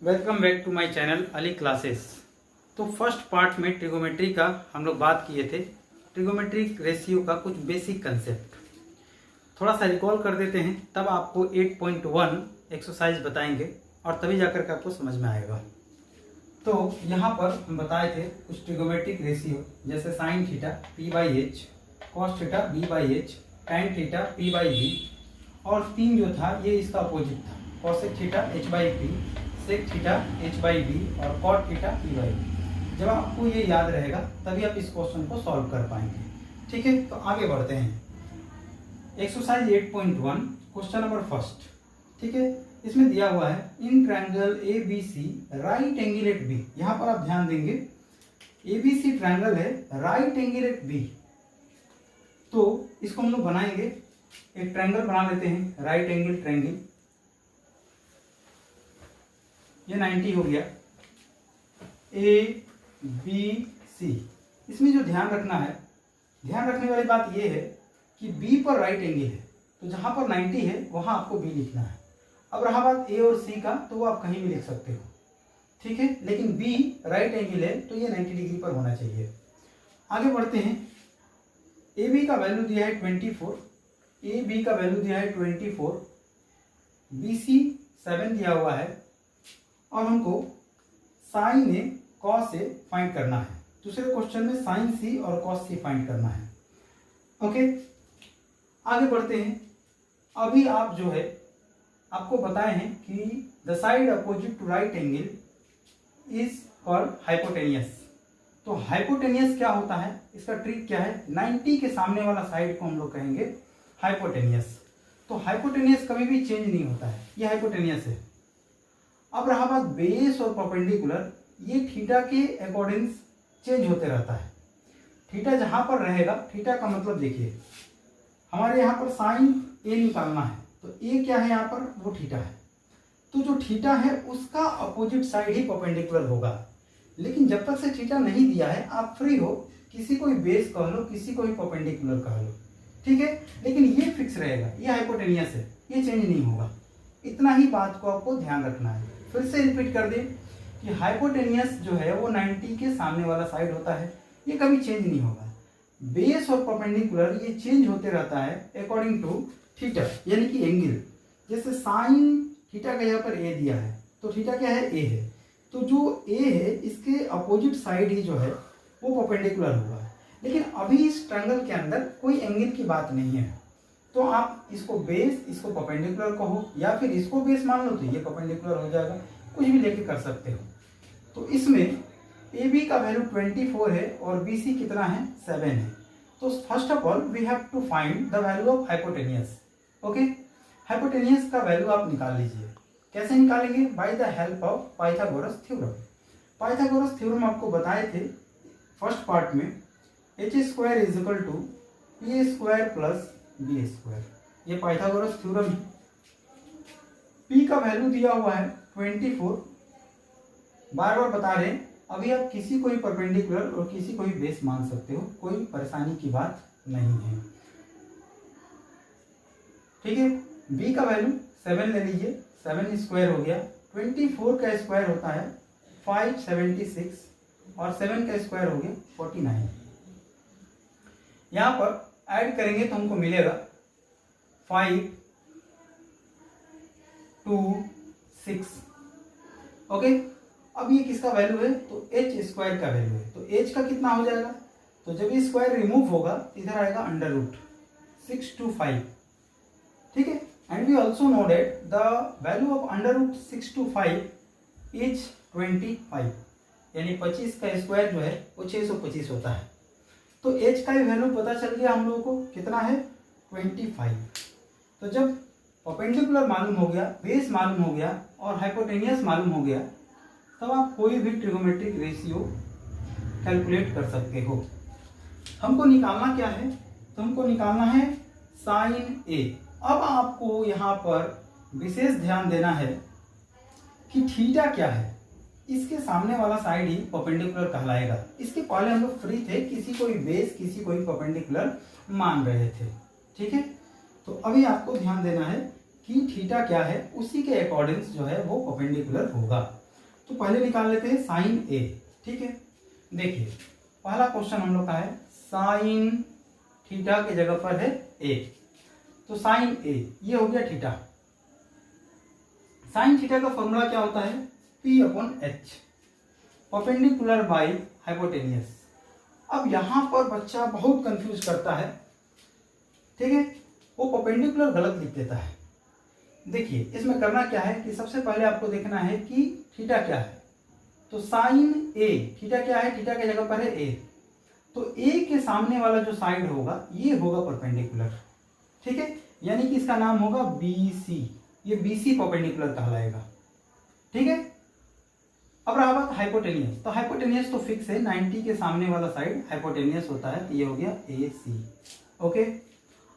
Welcome back to my channel Ali classes. तो first part में trigonometry का हम लोग बात किए थे, ट्रिगोमेट्रिक रेशियो का कुछ बेसिक कंसेप्ट थोड़ा सा रिकॉल कर देते हैं, तब आपको 8.1 एक्सरसाइज बताएंगे और तभी जाकर के आपको समझ में आएगा। तो यहाँ पर हम बताए थे कुछ ट्रिगोमेट्रिक रेशियो, जैसे sine theta p/h, cos theta b/h, tan theta p/b, और तीन जो था ये इसका अपोजिट था, cosec theta h/p, sec theta h/b और कॉट थीटा p/b। जब आपको ये याद रहेगा तभी आप इस क्वेश्चन को सॉल्व कर पाएंगे। ठीक है, तो आगे बढ़ते हैं। Exercise 8.1 question number first. ठीक है, इसमें दिया हुआ है in triangle ABC right angle at B। यहाँ पर आप ध्यान देंगे ABC ट्रायंगल है, राइट एंगल एट B। तो इसको हम लोग बनाएंगे, एक ट्रायंगल बना लेते हैं, राइट एंगल ट्रायंगल। ये 90 हो गया, ABC। इसमें जो ध्यान रखना है, ध्यान रखने वाली बात ये है कि B पर राइट एंगल है, तो जहां पर 90 है वहां आपको B लिखना है। अब रहा बात A और C का, तो वो आप कहीं भी लिख सकते हो। ठीक है, लेकिन B राइट एंगल है तो ये 90 डिग्री पर होना चाहिए। आगे बढ़ते हैं। AB का वैल्यू दिया है 24, AB का वैल्यू दिया है 24, BC 7 दिया हुआ है, और हमको sign A cos A find करना है। दूसरे क्वेश्चन में साइन सी और कॉस सी फाइंड करना है। ओके, आगे बढ़ते हैं। अभी आप जो है आपको बताए हैं कि the side opposite to right angle is called hypotenuse. तो हाइपोटेनियस क्या होता है, इसका ट्रिक क्या है, 90 के सामने वाला साइड को हम लोग कहेंगे हाइपोटेनियस। तो हाइपोटेनियस कभी भी चेंज नहीं होता है, ये हाइपोटेनियस है। अब रहा बात बेस और परपेंडिकुलर, ये थीटा के अकॉर्डिंग चेंज होते रहता है। थीटा जहां पर रहेगा, थीटा का मतलब देखिए हमारे यहाँ पर साइन ए निकालना है, तो ए क्या है यहाँ पर, वो थीटा है। तो जो थीटा है उसका अपोजिट साइड ही परपेंडिकुलर होगा। लेकिन जब तक से थीटा नहीं दिया है आप फ्री हो, किसी को भी बेस कह लो, किसी को भी परपेंडिकुलर कह लो। ठीक है, लेकिन ये फिक्स रहेगा, ये हाइपोटेनियस है, ये चेंज नहीं होगा। इतना ही बात को आपको ध्यान रखना है। फिर से रिपीट कर दें कि हाइपोटेनियस जो है वो 90 के सामने वाला साइड होता है, ये कभी चेंज नहीं होगा। बेस और परपेंडिकुलर ये चेंज होते रहता है अकॉर्डिंग टू थीटा, यानी कि एंगल। जैसे साइन थीटा का यहाँ पर ए दिया है, तो थीटा क्या है, ए है, तो जो ए है इसके अपोजिट साइड ही जो है वो परपेंडिकुलर होगा। लेकिन अभी इस ट्रायंगल के अंदर कोई एंगल की बात नहीं है, तो आप इसको बेस, इसको परपेंडिकुलर कहो, या फिर इसको बेस मान लो तो ये परपेंडिकुलर हो जाएगा, कुछ भी लेके कर सकते हो। तो इसमें AB का वैल्यू 24 है और BC कितना है, 7 है। तो first of all we have to find the value of hypotenuse. Okay, hypotenuse का वैल्यू आप निकाल लीजिए। कैसे निकालेंगे, by the help of Pythagoras theorem. Pythagoras theorem आपको बताए थे फर्स्ट पार्ट में, h² is equal to p² plus b²। ये पाइथागोरस थ्योरम है। p का वैल्यू दिया हुआ है 24, बार बार बता रहे हैं, अभी आप किसी को भी परपेंडिकुलर और किसी को भी बेस मान सकते हो, कोई परेशानी की बात नहीं है। ठीक है, b का वैल्यू 7 ले लीजिए, 7 स्क्वायर हो गया, 24 का स्क्वायर होता है 576, और 7 का स्क्वायर हो गया 49। यहां पर ऐड करेंगे तो हमको मिलेगा 5, 2, 6। ओके, अब ये किसका वैल्यू है, तो h² का वैल्यू है। तो h का कितना हो जाएगा, तो जब ये स्क्वायर रिमूव होगा इधर आएगा अंडर रूट 6 to 5। ठीक है, and we also know that the value of under root 6 to 5 is 25, यानी 25 का स्क्वायर जो है वो 625 होता है। तो h का वैल्यू पता चल गया हम लोगों को, कितना है, 25। तो जब परपेंडिकुलर मालूम हो गया, बेस मालूम हो गया और हाइपोटेनियस मालूम हो गया, तब आप कोई भी ट्रिगोमेट्रिक रेशियो कैलकुलेट कर सकते हो। हमको निकालना क्या है, तो हमको निकालना है साइन ए। अब आपको यहाँ पर विशेष ध्यान देना है कि थीटा क्या है, इसके सामने वाला साइड ही परपेंडिकुलर कहलाएगा। इसके पहले हम लोग फ्री थे, किसी को भी बेस, किसी को भी परपेंडिकुलर मान रहे थे। ठीक है, तो अभी आपको ध्यान देना है कि थीटा क्या है, उसी के अकॉर्डिंग जो है वो परपेंडिकुलर होगा। तो पहले निकाल लेते हैं साइन ए। ठीक है, देखिए पहला क्वेश्चन हम लोग का है साइन थीटा के जगह पर है ए, तो साइन ए ये हो गया थीटा। साइन थीटा का फॉर्मूला क्या होता है, P upon H, perpendicular by hypotenuse. अब यहां पर बच्चा बहुत कंफ्यूज करता है, ठीक है, वो परपेंडिकुलर गलत लिख देता है। देखिए इसमें करना क्या है कि सबसे पहले आपको देखना है कि थीटा क्या है। तो साइन ए, थीटा क्या है, थीटा के जगह पर है ए, तो ए के सामने वाला जो साइड होगा ये होगा परपेंडिकुलर। ठीक है, यानी कि इसका नाम होगा BC, ये BC परपेंडिकुलर कहलाएगा। ठीक है, अब रहा बात हाइपोटेनियस, तो हाइपोटेनियस तो फिक्स है, 90 के सामने वाला साइड हाइपोटेनियस होता है, तो ये हो गया AC। ओके,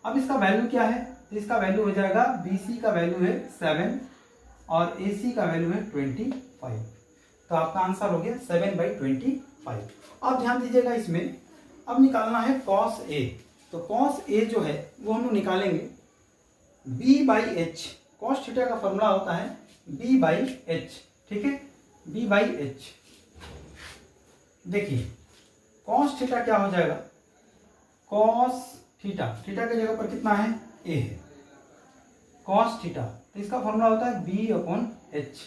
अब इसका वैल्यू क्या है, तो इसका वैल्यू हो जाएगा BC का वैल्यू है 7 और AC का वैल्यू है 25, तो आपका आंसर हो गया 7/25। अब ध्यान दीजिएगा इसमें, अब निकालना है cos A, तो cos A जो है वो हम लोग निकालेंगे B/H, cos थीटा का फॉर्मूला होता है B/H। ठीक है, B/H। देखिए cos थीटा क्या हो जाएगा, cos थीटा, थीटा के जगह पर कितना है, A है, cos थीटा, तो इसका फॉर्मूला होता है B/H।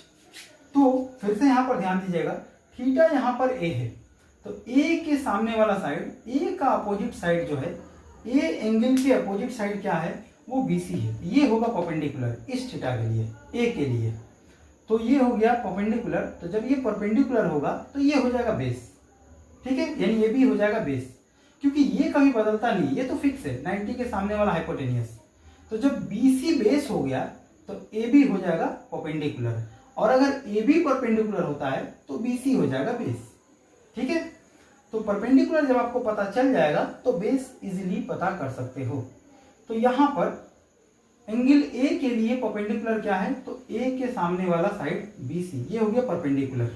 तो फिर से यहां पर ध्यान दीजिएगा, थीटा यहां पर A है, तो A के सामने वाला साइड, A का अपोजिट साइड जो है, A एंगल के अपोजिट साइड क्या है, वो BC है, ये होगा परपेंडिकुलर इस थीटा के लिए, A के लिए। तो ये हो गया परपेंडिकुलर, तो जब ये परपेंडिकुलर होगा तो ये हो जाएगा बेस। ठीक है, यानी ये भी हो जाएगा बेस, क्योंकि ये कभी बदलता नहीं, ये तो फिक्स है, 90 के सामने वाला हाइपोटेनियस। तो जब BC बेस हो गया तो AB हो जाएगा परपेंडिकुलर, और अगर AB परपेंडिकुलर होता है तो BC हो जाएगा बेस। ठीक है, तो परपेंडिकुलर जब आपको पता चल जाएगा तो बेस इजीली पता कर सकते हो। तो यहां पर एंगल A के लिए परपेंडिकुलर क्या है, तो A के सामने वाला साइड BC, ये हो गया परपेंडिकुलर।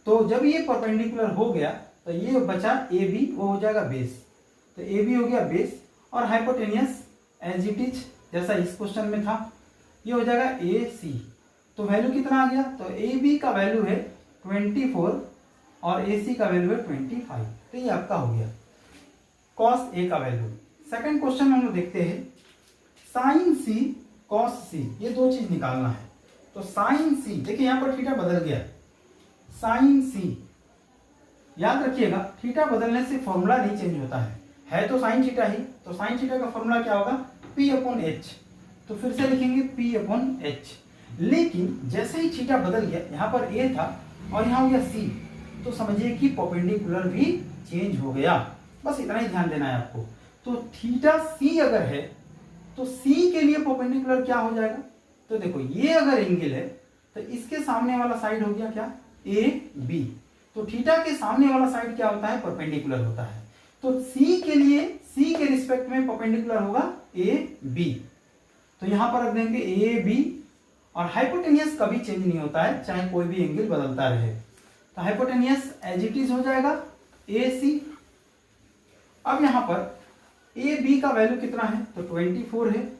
तो जब ये परपेंडिकुलर हो गया तो ये बचा AB, वो हो जाएगा बेस, तो AB हो गया बेस, और हाइपोटेनियस एज इट इज जैसा इस क्वेश्चन में था, ये हो जाएगा AC। तो वैल्यू कितना आ गया, तो AB का वैल्यू है 24 और AC का वैल्यू है 25, तो ये आपका हो गया cos A का वैल्यू। सेकंड क्वेश्चन हम लोग देखते हैं साइन C cos C, ये दो चीज निकालना है। तो साइन C, देखिए यहां पर थीटा बदल गया, साइन C, याद रखिएगा थीटा बदलने से फॉर्मूला नहीं चेंज होता है तो साइन थीटा ही, तो साइन थीटा का फॉर्मूला क्या होगा, P/H। तो फिर से लिखेंगे P/H, लेकिन जैसे ही थीटा बदल गया, यहाँ पर A था और यहाँ हो गया C, तो समझिए कि परपेंडिकुलर भी चेंज हो गया। बस इतना ही ध्यान देना है आपको। तो थीटा C अगर है तो C के लिए परपेंडिकुलर क्या हो जाएगा, तो देखो ये अगर एंगल है तो इसके सामने वाला साइड हो गया क्या, AB। तो थीटा के सामने वाला साइड क्या होता है, परपेंडिकुलर होता है। तो C के लिए, C के रिस्पेक्ट में परपेंडिकुलर होगा AB, तो यहां पर रख देंगे AB, और हाइपोटेनियस कभी चेंज नहीं होता है, चाहे कोई भी एंगल बदलता रहे। तो हाइपोटेनियस एज इट इज हो जाएगा AC। अब यहां पर AB का वैल्यू कितना है, तो 24 है,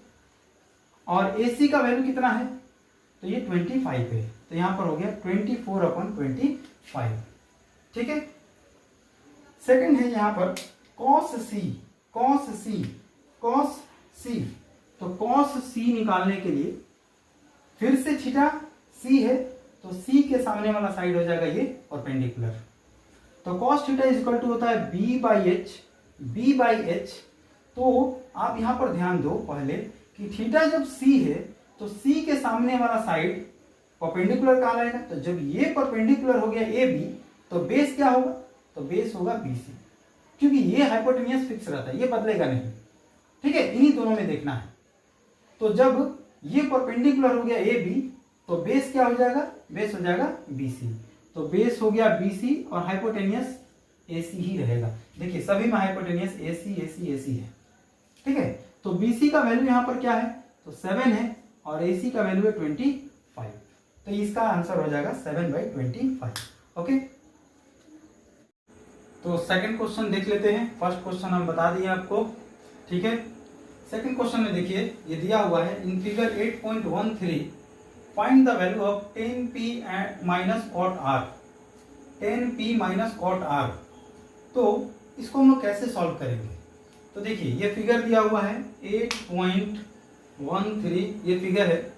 और AC का वैल्यू कितना है, तो ये 25 है, तो यहां पर हो गया 24/25। ठीक है, सेकंड है यहां पर cos C, cos C, cos C, तो cos C निकालने के लिए फिर से थीटा C है, तो C के सामने वाला साइड हो जाएगा ये परपेंडिकुलर। तो cos theta is equal to होता है B/H, B/H। तो आप यहां पर ध्यान दो पहले कि थीटा जब C है तो C के सामने वाला साइड परपेंडिकुलर कहलाएगा, तो जब ये परपेंडिकुलर हो गया AB, तो बेस क्या होगा, तो बेस होगा BC, क्योंकि ये हाइपोटेनियस फिक्स रहता है, ये बदलेगा नहीं। ठीक है, इन्हीं दोनों में देखना है। तो जब ये परपेंडिकुलर हो गया AB, तो बेस क्या हो जाएगा, बेस हो जाएगा BC, तो बेस हो गया BC और हाइपोटेनियस AC ही रहेगा। देखिए सभी में हाइपोटेनियस AC AC AC है। ठीक है, तो BC का वैल्यू यहां पर क्या है, तो 7 है, और AC का वैल्यू है 25, तो इसका आंसर हो जाएगा 7/25। ओके, तो सेकंड क्वेश्चन देख लेते हैं। फर्स्ट क्वेश्चन हम बता दिए आपको। ठीक है, सेकंड क्वेश्चन में देखिए ये दिया हुआ है in figure 8.13 find the value of tan P minus cot R, tan P minus cot R. तो इसको हम लोग कैसे सॉल्व करेंगे? तो देखिए ये फिगर दिया हुआ है 8.13 ये फिगर है,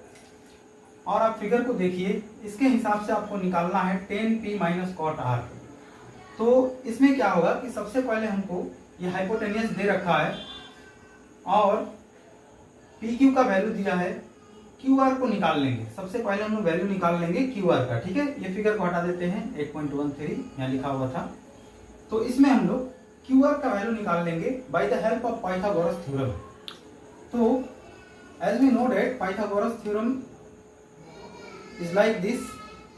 और आप फिगर को देखिए, इसके हिसाब से आपको निकालना है tan P minus cot R. तो इसमें क्या होगा कि सबसे पहले हमको ये हाइपोटेनियस दे रखा है और पी क्यू का वैल्यू दिया है, क्यू आर को निकाल लेंगे। सबसे पहले हम लोग वैल्यू निकाल लेंगे क्यू आर का, ठीक है। ये फिगर को हटा देते हैं, 8.13 यहाँ लिखा हुआ था। तो इसमें हम लोग क्यू आर का वैल्यू निकाल लेंगे by the help of Pythagoras theorem. तो as we know that Pythagoras theorem is like this,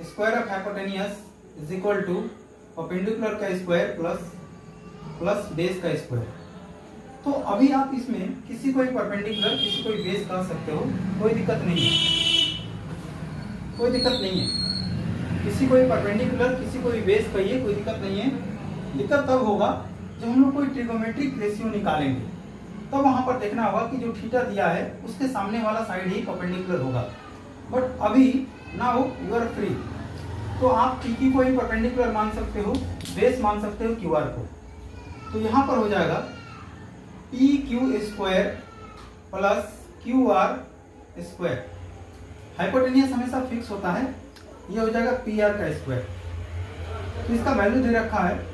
square of hypotenuse is equal to perpendicular का स्क्वायर प्लस बेस का स्क्वायर। तो अभी आप इसमें किसी को परपेंडिकुलर किसी को बेस कह सकते हो, कोई दिक्कत नहीं है, कोई दिक्कत नहीं है। किसी को परपेंडिकुलर किसी को बेस कहिए, कोई दिक्कत नहीं है। दिक्कत तब होगा जब हम लोग कोई ट्रिगोमेट्रिक रेशियो निकालेंगे, तब वहां पर देखना होगा कि जो थीटा दिया है उसके सामने वाला साइड ही परपेंडिकुलर होगा। बट अभी नाउ यू आर फ्री, तो आप पी क्यू को ही परपेंडिकुलर मान सकते हो, बेस मान सकते हो क्यू आर को। तो यहाँ पर हो जाएगा P Q square plus Q R square. Hypotenuse हमेशा फिक्स होता है, ये हो जाएगा पी आर का स्क्वायर। तो इसका वैल्यू दे रखा है,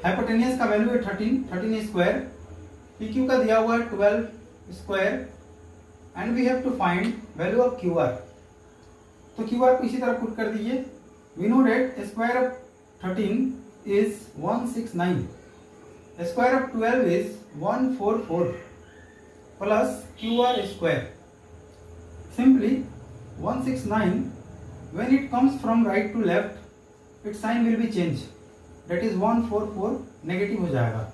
हाइपोटेनियस का वैल्यू है 13 स्क्वायर, पी क्यू का दिया हुआ है 12 square, and we have to find value of Q R. तो क्यू आर को इसी तरह पुट कर दीजिए। We know that square of 13 is 169, square of 12 is 144 plus QR square. Simply 169, when it comes from right to left, its sign will be changed. That is 144 negative हो जाएगा।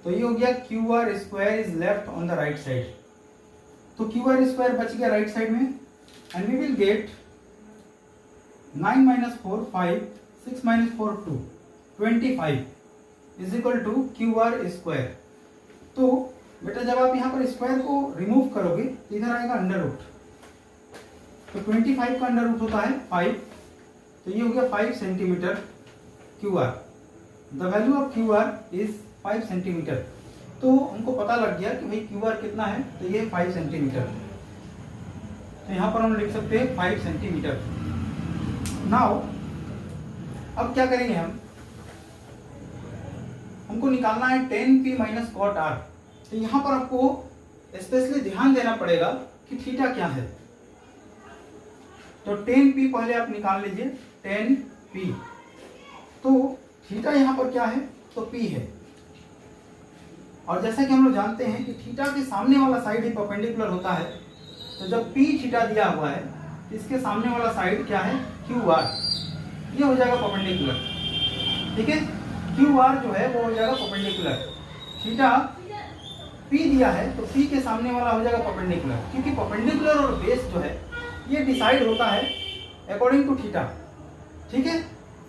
तो ये हो गया QR square is left on the right side. तो QR square बच गया right side में, and we will get 9 minus 4 5, 6 minus 4 2, 25 is equal to Q R square. तो बेटा जब आप यहाँ पर स्क्वायर को रिमूव करोगे तो इधर आएगा अंडर रूट। तो 25 का अंडर रूट होता है 5, तो ये हो गया 5 centimetre Q R. The value of Q are is 5 centimetre. तो हमको पता लग गया कि भाई क्यू आर कितना है, तो ये 5 सेंटीमीटर। तो यहाँ पर हम लिख सकते हैं 5 सेंटीमीटर। नाउ अब क्या करेंगे हमको निकालना है 10p माइनस कॉट आर। तो यहां पर आपको स्पेशली ध्यान देना पड़ेगा कि थीटा क्या है। तो 10p पहले आप निकाल लीजिए, 10p। तो थीटा यहां पर क्या है, तो p है। और जैसा कि हम लोग जानते हैं कि थीटा के सामने वाला साइड ही परपेंडिकुलर होता है। तो जब p थीटा दिया हुआ है, इसके सामने वाला साइड क्या है, क्यू आर, ये हो जाएगा परपेंडिकुलर। ठीक है, क्यू आर जो है वो हो जाएगा परपेंडिकुलर। थीटा पी दिया है तो पी के सामने वाला हो जाएगा परपेंडिकुलर, क्योंकि परपेंडिकुलर और बेस जो है ये डिसाइड होता है अकॉर्डिंग टू थीटा। ठीक है,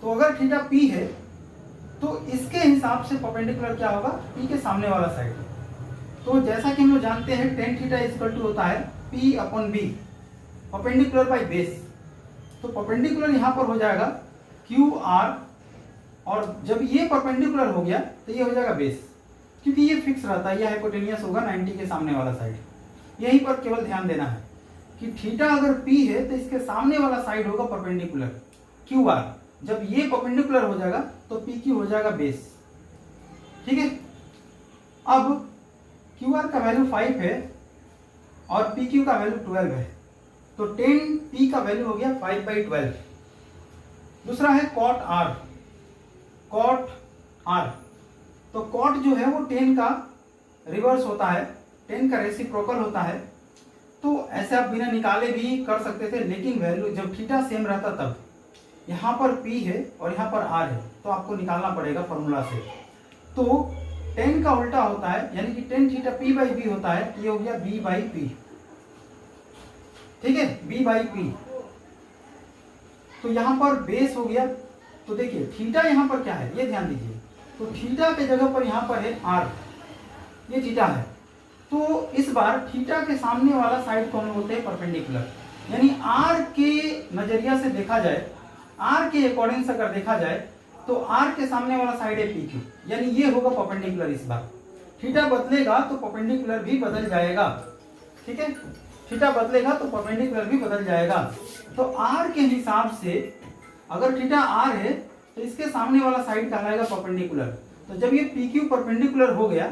तो अगर थीटा पी है तो इसके हिसाब से परपेंडिकुलर क्या होगा, पी के सामने वाला साइड। तो जैसा कि हम लोग जानते हैं टेन थीटा इक्वल टू होता है P upon B, perpendicular by base. तो परपेंडिकुलर यहाँ पर हो जाएगा क्यू आर, और जब ये परपेंडिकुलर हो गया तो ये हो जाएगा बेस, क्योंकि ये फिक्स रहता है, ये हाइपोटेनियस होगा 90 के सामने वाला साइड। यहीं पर केवल ध्यान देना है कि थीटा अगर P है तो इसके सामने वाला साइड होगा परपेंडिकुलर क्यू आर। जब ये परपेंडिकुलर हो जाएगा तो पी क्यू हो जाएगा बेस। ठीक है, अब क्यू आर का वैल्यू 5 है और पी क्यू का वैल्यू 12 है, तो 10p का वैल्यू हो गया 5/12। दूसरा है कॉट आर, कॉट आर। तो कॉट जो है वो 10 का रिवर्स होता है, 10 का रेसिप्रोकल होता है। तो ऐसे आप बिना निकाले भी कर सकते थे, लेकिन वैल्यू जब थीटा सेम रहता तब यहाँ पर P है और यहाँ पर R है, तो आपको निकालना पड़ेगा फॉर्मूला से। तो 10 का उल्टा होता है, यानी कि 10 थीटा P/B होता है, ये हो गया B/P। ठीक है, B/P। तो यहाँ पर बेस हो गया। तो देखिए थीटा यहाँ पर क्या है, ये ध्यान दीजिए। तो थीटा के जगह पर यहाँ पर है R, ये थीटा है। तो इस बार थीटा के सामने वाला साइड को हम बोलते हैं परपेंडिकुलर, यानी आर के नजरिया से देखा जाए, आर के अकॉर्डिंग अगर देखा जाए तो आर के सामने वाला साइड है पी क्यू, यानी ये होगा परपेंडिकुलर। इस बार थीटा बदलेगा तो परपेंडिकुलर भी बदल जाएगा, ठीक है, थीटा बदलेगा तो परपेंडिकुलर भी बदल जाएगा। तो आर के हिसाब से अगर थीटा आर है तो इसके सामने वाला साइड कहलाएगा परपेंडिकुलर। तो जब ये पी क्यू परपेंडिकुलर हो गया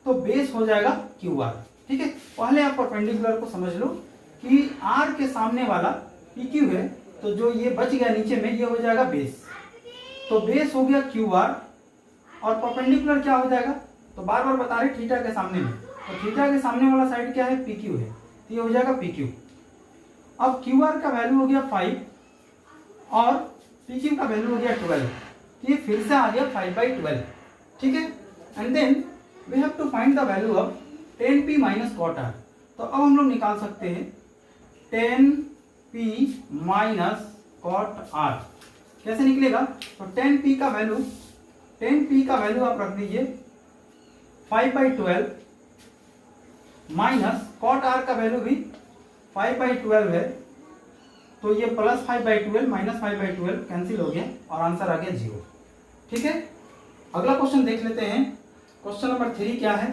तो बेस हो जाएगा क्यू आर, ठीक है। पहले आप परपेंडिकुलर को समझ लो कि आर के सामने वाला पी क्यू है, तो जो ये बच गया नीचे में ये हो जाएगा बेस, तो बेस हो गया क्यू आर और परपेंडिकुलर क्या हो जाएगा, तो बार बार बता रहे थीटा के सामने में, तो थीटा के सामने वाला साइड क्या है, पी क्यू है, तो ये हो जाएगा पी क्यू। अब क्यू आर का वैल्यू हो गया 5 और पी क्यू का वैल्यू हो गया 12, तो ये फिर से आ गया 5/12, ठीक है। And then we have to find the value of 10p minus cot R. तो अब हम लोग निकाल सकते हैं 10p माइनस कॉट आर। कैसे निकलेगा, तो 10p का वैल्यू आप रख दीजिए 5/12 माइनस कॉट आर का वैल्यू भी 5/12 है, तो ये प्लस 5/12 माइनस 5/12 कैंसिल हो गया और आंसर आ गया 0, ठीक है। अगला क्वेश्चन देख लेते हैं। क्वेश्चन नंबर 3 क्या है,